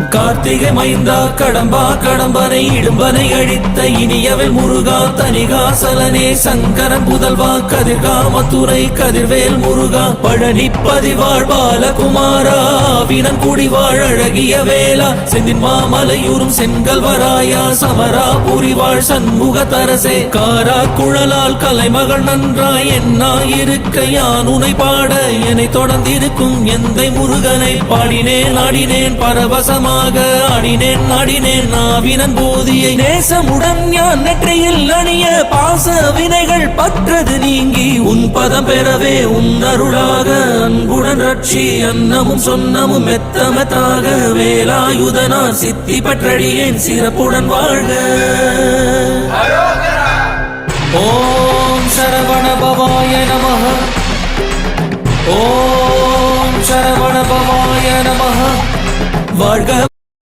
கார்த்திகை மைந்தா கடம்பா கடம்பனை இடும்பனை அழித்த இனியவன் முருகா தனிகாசலனே சங்கரன் புதல்வா கதிர்காமத்துறை கதிர்வேல் முருகா பழனி பதிவாழ் பாலகுமாரா வினன் குடிவாழ் அழகிய வேளா செந்தின் மாமலையூரும் செங்கல்வராயா சமரா புரிவாழ் சண்முக தரசே காரா குழலால் கலைமகள் நன்றாய் என்னாயிருக்க யான் உனை பாட என்னை தொடர்ந்திருக்கும் எந்தை முருகனை பாடினேன் ஆடினேன் பரவசமாக ஆடினேன் நாடினேன் நாவினன் போதியை நேசமுடன் ஞான் நெற்றியில் அணிய பாச வினைகள் பற்றது நீங்கி உன் பதம் பெறவே உன் அருளாக அன்புடன் ரட்சி அன்னமும் சொன்னமும் மெத்தமத்தாக வேலாயுதனார் சித்தி பற்றடியேன் சிறப்புடன் வாழ்க. ஓம் சரவண பவாய நமஹ. ஓம் சரவண பவாய நமஹ. வாழ்க.